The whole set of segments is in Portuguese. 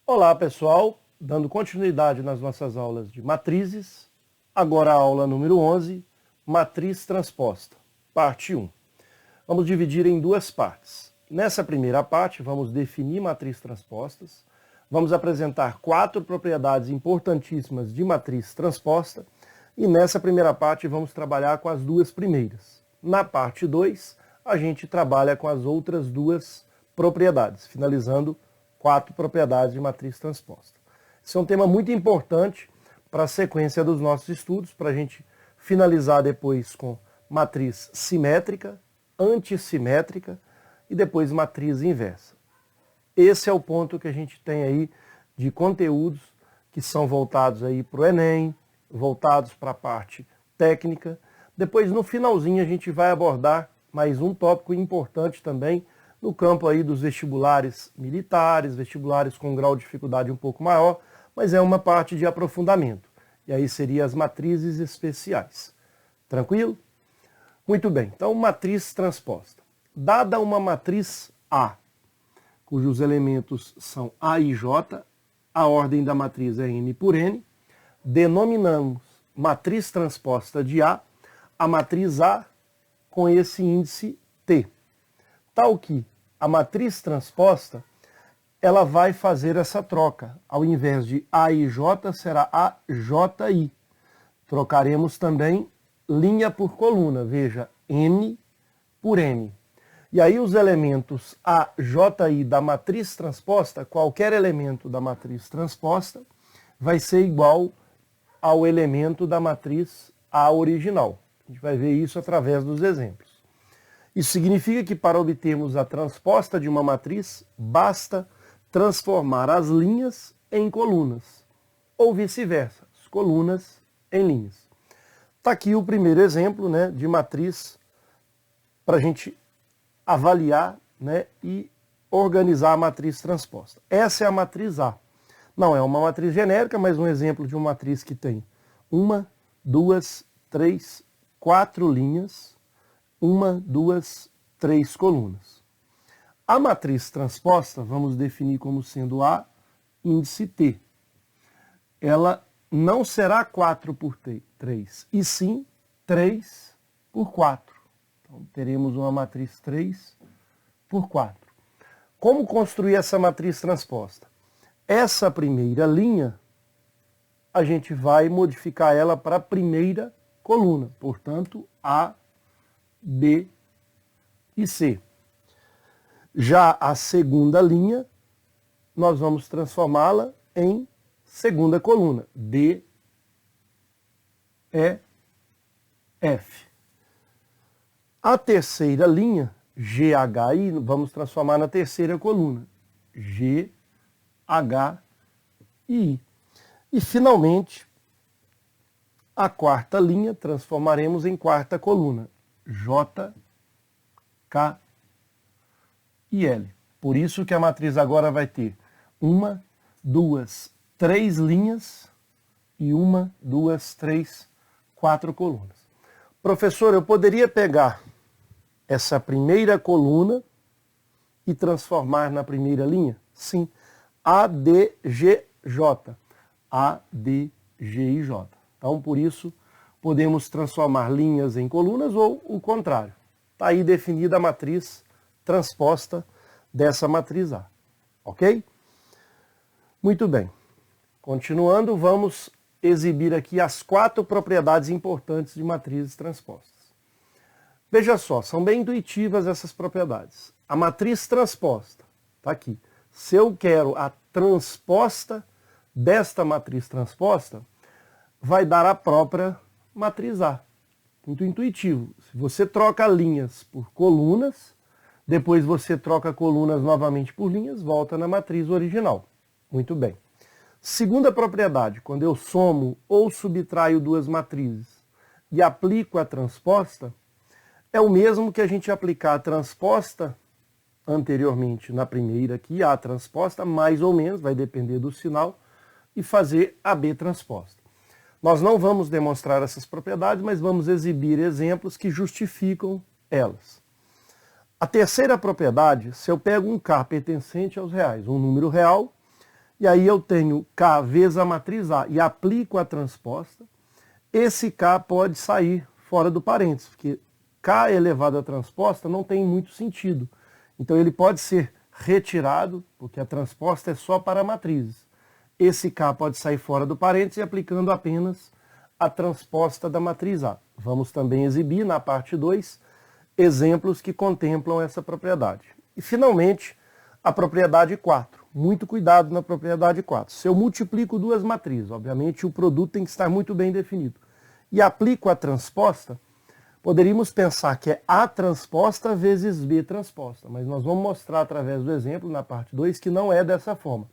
Olá pessoal, dando continuidade nas nossas aulas de matrizes, agora a aula número 11, matriz transposta, parte 1. Vamos dividir em duas partes. Nessa primeira parte vamos definir matrizes transpostas, vamos apresentar 4 propriedades importantíssimas de matriz transposta e nessa primeira parte vamos trabalhar com as duas primeiras. Na parte 2 a gente trabalha com as outras duas propriedades, finalizando 4 propriedades de matriz transposta. Esse é um tema muito importante para a sequência dos nossos estudos, para a gente finalizar depois com matriz simétrica, antissimétrica e depois matriz inversa. Esse é o ponto que a gente tem aí de conteúdos que são voltados aí para o Enem, voltados para a parte técnica. Depois, no finalzinho, a gente vai abordar mais um tópico importante também, no campo aí dos vestibulares militares, vestibulares com grau de dificuldade um pouco maior, mas é uma parte de aprofundamento. E aí seriam as matrizes especiais. Tranquilo? Muito bem, então matriz transposta. Dada uma matriz A, cujos elementos são A e J, a ordem da matriz é M por N, denominamos matriz transposta de A, a matriz A com esse índice T. Tal que a matriz transposta, ela vai fazer essa troca. Ao invés de AIJ, será AJI. Trocaremos também linha por coluna. Veja, N por N. E aí os elementos AJI da matriz transposta, qualquer elemento da matriz transposta, vai ser igual ao elemento da matriz A original. A gente vai ver isso através dos exemplos. Isso significa que para obtermos a transposta de uma matriz, basta transformar as linhas em colunas, ou vice-versa, as colunas em linhas. Está aqui o primeiro exemplo, né, de matriz para a gente avaliar, né, e organizar a matriz transposta. Essa é a matriz A. Não é uma matriz genérica, mas um exemplo de uma matriz que tem 1, 2, 3, 4 linhas, 1, 2, 3 colunas. A matriz transposta, vamos definir como sendo A índice T. Ela não será 4 por 3, e sim 3 por 4. Então, teremos uma matriz 3 por 4. Como construir essa matriz transposta? Essa primeira linha, a gente vai modificar ela para a primeira coluna. Portanto, A, B e C. Já a segunda linha, nós vamos transformá-la em segunda coluna. D, E, F. A terceira linha, G, H, I, vamos transformar na terceira coluna. G, H e I. E, finalmente, a quarta linha transformaremos em quarta coluna. J, K e L. Por isso que a matriz agora vai ter 1, 2, 3 linhas e 1, 2, 3, 4 colunas. Professor, eu poderia pegar essa primeira coluna e transformar na primeira linha? Sim. A, D, G, J. A, D, G e J. Então, por isso, podemos transformar linhas em colunas ou o contrário. Está aí definida a matriz transposta dessa matriz A. Ok? Muito bem. Continuando, vamos exibir aqui as 4 propriedades importantes de matrizes transpostas. Veja só, são bem intuitivas essas propriedades. A matriz transposta, está aqui. Se eu quero a transposta desta matriz transposta, vai dar a própria matriz A. Muito intuitivo. Se você troca linhas por colunas, depois você troca colunas novamente por linhas, volta na matriz original. Muito bem. Segunda propriedade, quando eu somo ou subtraio duas matrizes e aplico a transposta, é o mesmo que a gente aplicar a transposta anteriormente na primeira aqui, a transposta, mais ou menos, vai depender do sinal, e fazer a B transposta. Nós não vamos demonstrar essas propriedades, mas vamos exibir exemplos que justificam elas. A terceira propriedade, se eu pego um K pertencente aos reais, um número real, e aí eu tenho K vezes a matriz A e aplico a transposta, esse K pode sair fora do parênteses, porque K elevado à transposta não tem muito sentido. Então ele pode ser retirado, porque a transposta é só para matrizes. Esse K pode sair fora do parênteses aplicando apenas a transposta da matriz A. Vamos também exibir na parte 2 exemplos que contemplam essa propriedade. E finalmente, a propriedade 4. Muito cuidado na propriedade 4. Se eu multiplico duas matrizes, obviamente o produto tem que estar muito bem definido, e aplico a transposta, poderíamos pensar que é A transposta vezes B transposta, mas nós vamos mostrar através do exemplo, na parte 2, que não é dessa forma.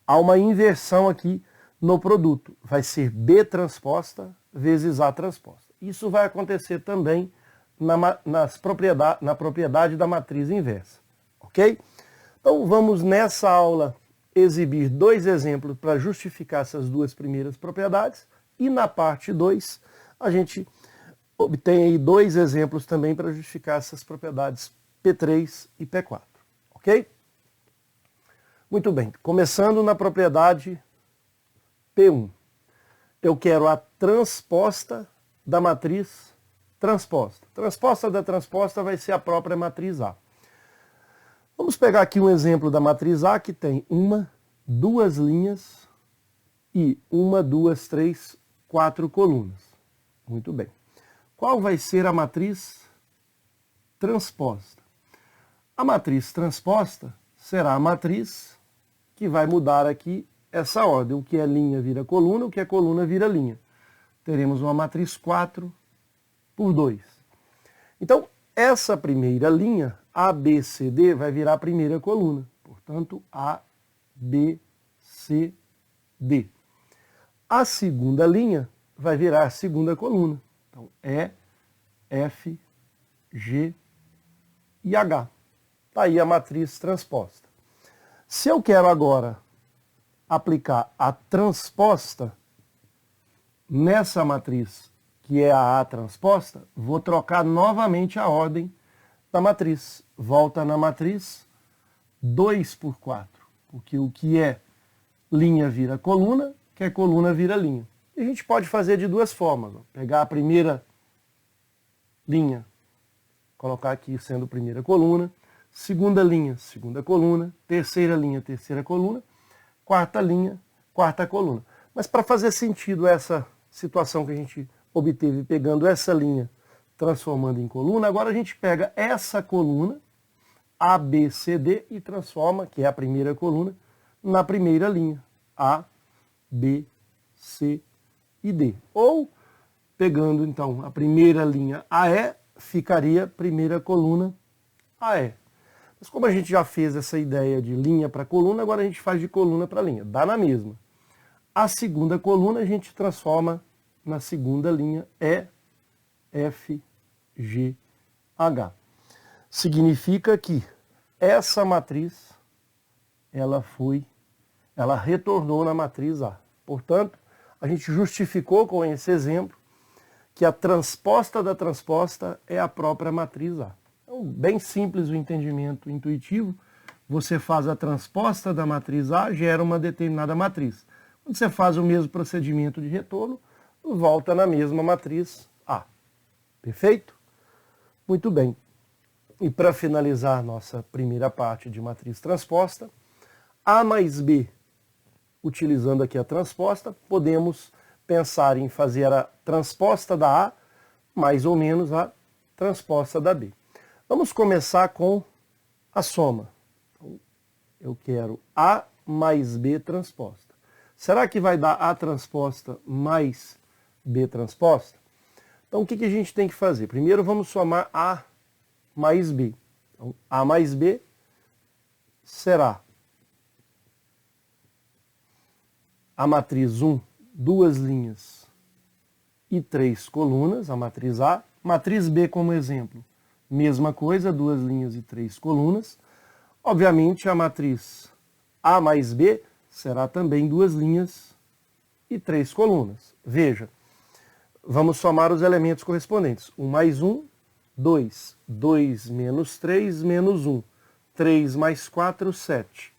Há uma inversão aqui no produto. Vai ser B transposta vezes A transposta. Isso vai acontecer também na propriedade da matriz inversa. Ok? Então vamos nessa aula exibir dois exemplos para justificar essas duas primeiras propriedades, e na parte 2 a gente obtém aí dois exemplos também para justificar essas propriedades P3 e P4. Ok? Muito bem, começando na propriedade P1. Eu quero a transposta da matriz transposta. Transposta da transposta vai ser a própria matriz A. Vamos pegar aqui um exemplo da matriz A que tem uma, duas linhas e uma, duas, três, quatro colunas. Muito bem. Qual vai ser a matriz transposta? A matriz transposta será a matriz que vai mudar aqui essa ordem. O que é linha vira coluna, o que é coluna vira linha. Teremos uma matriz 4 por 2. Então, essa primeira linha, A, B, C, D, vai virar a primeira coluna. Portanto, A, B, C, D. A segunda linha vai virar a segunda coluna. Então, E, F, G e H. Está aí a matriz transposta. Se eu quero agora aplicar a transposta nessa matriz, que é a A transposta, vou trocar novamente a ordem da matriz. Volta na matriz 2 por 4, porque o que é linha vira coluna, que é coluna vira linha. E a gente pode fazer de duas formas. Pegar a primeira linha, colocar aqui sendo primeira coluna, segunda linha, segunda coluna, terceira linha, terceira coluna, quarta linha, quarta coluna. Mas para fazer sentido essa situação que a gente obteve pegando essa linha, transformando em coluna, agora a gente pega essa coluna, A, B, C, D, e transforma, que é a primeira coluna, na primeira linha, A, B, C e D. Ou, pegando então a primeira linha AE, ficaria primeira coluna AE. Mas como a gente já fez essa ideia de linha para coluna, agora a gente faz de coluna para linha. Dá na mesma. A segunda coluna a gente transforma na segunda linha E, F, G, H. Significa que essa matriz, ela retornou na matriz A. Portanto, a gente justificou com esse exemplo que a transposta da transposta é a própria matriz A. Então, bem simples o entendimento intuitivo. Você faz a transposta da matriz A, gera uma determinada matriz. Quando você faz o mesmo procedimento de retorno, volta na mesma matriz A. Perfeito? Muito bem. E para finalizar nossa primeira parte de matriz transposta, A mais B, utilizando aqui a transposta, podemos pensar em fazer a transposta da A mais ou menos a transposta da B. Vamos começar com a soma. Então, eu quero A mais B transposta. Será que vai dar A transposta mais B transposta? Então o que a gente tem que fazer? Primeiro vamos somar A mais B. Então, A mais B será a matriz 1, duas linhas e três colunas, a matriz A. Matriz B como exemplo, mesma coisa, duas linhas e três colunas. Obviamente a matriz A mais B será também duas linhas e três colunas. Veja, vamos somar os elementos correspondentes. 1 mais 1, 2. 2 menos 3, menos 1. 3 mais 4, 7.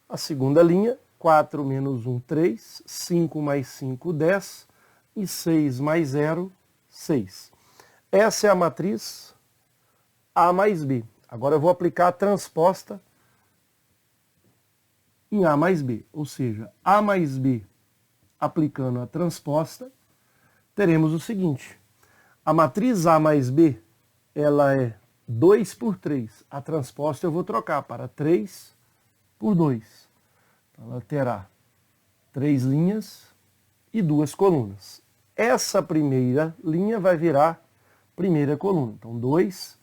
A segunda linha, 4 menos 1, 3, 5 mais 5, 10, e 6 mais 0, 6. Essa é a matriz A mais B. Agora eu vou aplicar a transposta em A mais B, ou seja, A mais B aplicando a transposta, teremos o seguinte: a matriz A mais B, ela é 2 por 3. A transposta eu vou trocar para 3 por 2. Então, ela terá 3 linhas e 2 colunas. Essa primeira linha vai virar primeira coluna. Então, 2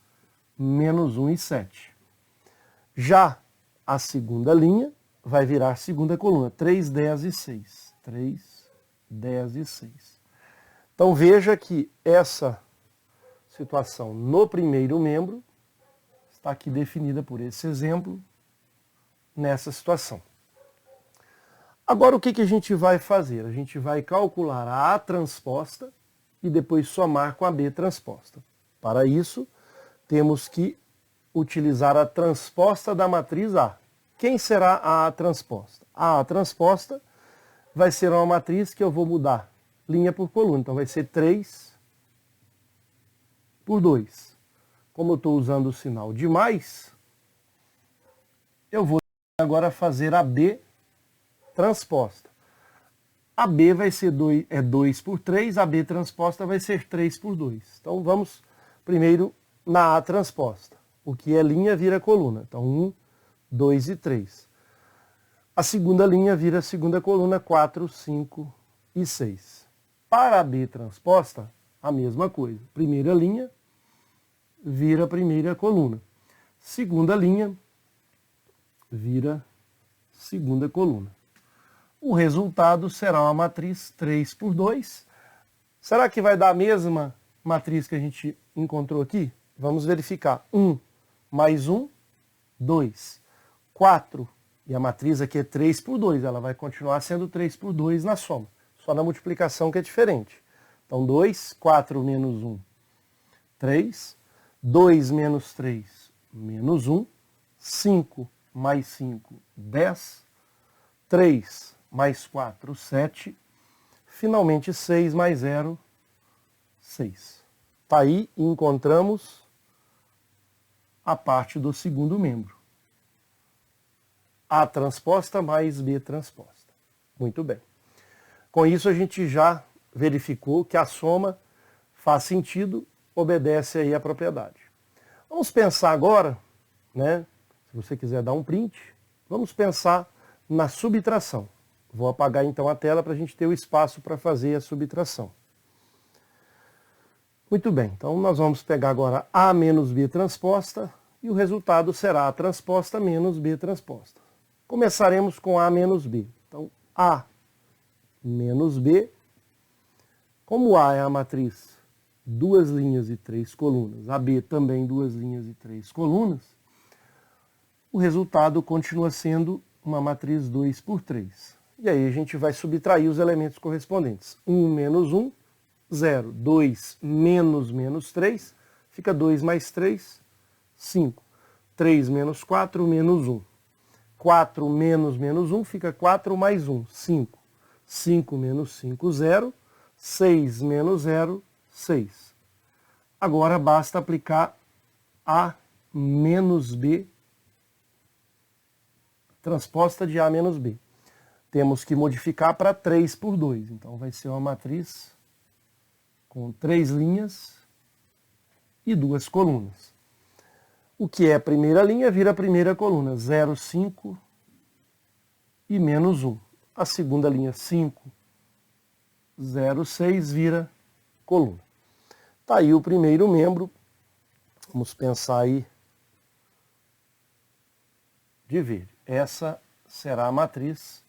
menos 1 e 7. Já a segunda linha vai virar segunda coluna. 3, 10 e 6. 3, 10 e 6. Então, veja que essa situação no primeiro membro está aqui definida por esse exemplo, nessa situação. Agora, o que a gente vai fazer? A gente vai calcular a A transposta e depois somar com a B transposta. Para isso, temos que utilizar a transposta da matriz A. Quem será a A transposta? A A transposta vai ser uma matriz que eu vou mudar linha por coluna. Então, vai ser 3 por 2. Como eu estou usando o sinal de mais, eu vou agora fazer a B transposta. A B vai ser 2 por 3, a B transposta vai ser 3 por 2. Então vamos primeiro na A transposta. O que é linha vira coluna. Então 1, 2 e 3. A segunda linha vira segunda coluna, 4, 5 e 6. Para a B transposta, a mesma coisa. Primeira linha vira primeira coluna. Segunda linha vira segunda coluna. O resultado será uma matriz 3 por 2. Será que vai dar a mesma matriz que a gente encontrou aqui? Vamos verificar. 1 mais 1, 2. 4, e a matriz aqui é 3 por 2. Ela vai continuar sendo 3 por 2 na soma. Só na multiplicação que é diferente. Então 2, 4 menos 1, 3. 2 menos 3, menos 1. 5 mais 5, 10. 3 mais 4, 7. Finalmente, 6 mais 0, 6. Está aí e encontramos a parte do segundo membro. A transposta mais B transposta. Muito bem. Com isso, a gente já verificou que a soma faz sentido, obedece aí à propriedade. Vamos pensar agora, né? Se você quiser dar um print, vamos pensar na subtração. Vou apagar então a tela para a gente ter o espaço para fazer a subtração. Muito bem, então nós vamos pegar agora A menos B transposta e o resultado será A transposta menos B transposta. Começaremos com A menos B. Então, A menos B, como A é a matriz 2 linhas e 3 colunas, a B também 2 linhas e 3 colunas, o resultado continua sendo uma matriz 2 por 3. E aí a gente vai subtrair os elementos correspondentes. 1 menos 1, 0. 2 menos 3, fica 2 mais 3, 5. 3 menos 4, menos 1. 4 menos 1, fica 4 mais 1, 5. 5 menos 5, 0. 6 menos 0, 6. Agora basta aplicar A menos B, transposta de A menos B. Temos que modificar para 3 por 2. Então vai ser uma matriz com 3 linhas e 2 colunas. O que é a primeira linha vira a primeira coluna, 0, 5 e menos 1. A segunda linha, 5, 0, 6, vira coluna. Está aí o primeiro membro. Vamos pensar aí de ver. Essa será a matriz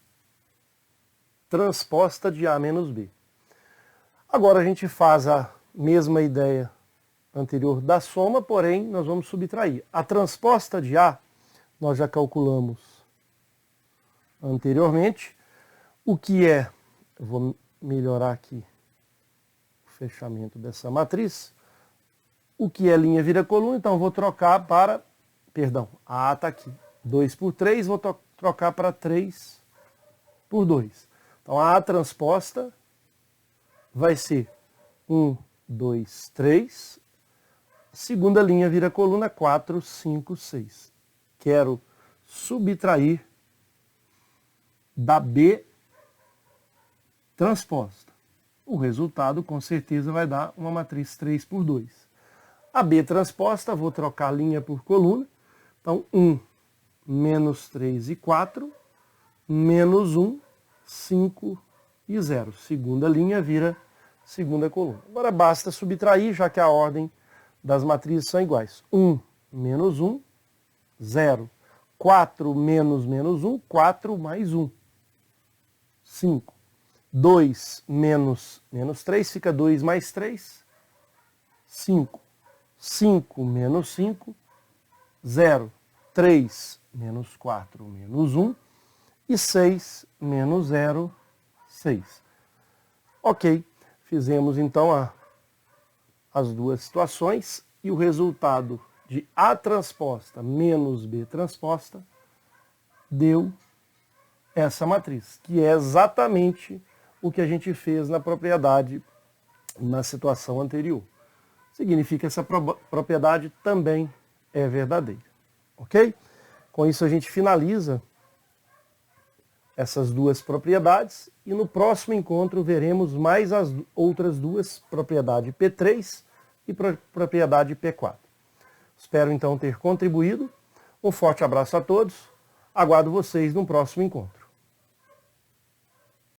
transposta de A menos B. Agora a gente faz a mesma ideia anterior da soma, porém nós vamos subtrair. A transposta de A nós já calculamos anteriormente. O que é, eu vou melhorar aqui o fechamento dessa matriz, o que é linha vira coluna, então eu vou trocar para, perdão, a A está aqui, 2 por 3, vou trocar para 3 por 2. Então a A transposta vai ser 1, 2, 3. Segunda linha vira coluna 4, 5, 6. Quero subtrair da B transposta. O resultado, com certeza, vai dar uma matriz 3 por 2. A B transposta, vou trocar linha por coluna. Então, 1, menos 3 e 4, menos 1, 5 e 0. Segunda linha vira segunda coluna. Agora basta subtrair, já que a ordem das matrizes são iguais. 1 menos 1, 0. 4 menos menos 1, 4 mais 1. 5. 2 menos menos 3, fica 2 mais 3. 5. 5 menos 5, 0. 3 menos 4 menos 1. E 6 menos 0, 6. Ok, fizemos então as duas situações e o resultado de A transposta menos B transposta deu essa matriz, que é exatamente o que a gente fez na propriedade na situação anterior. Significa que essa propriedade também é verdadeira. Ok? Com isso a gente finaliza essas duas propriedades e no próximo encontro veremos mais as outras duas, propriedade P3 e propriedade P4. Espero então ter contribuído. Um forte abraço a todos. Aguardo vocês no próximo encontro.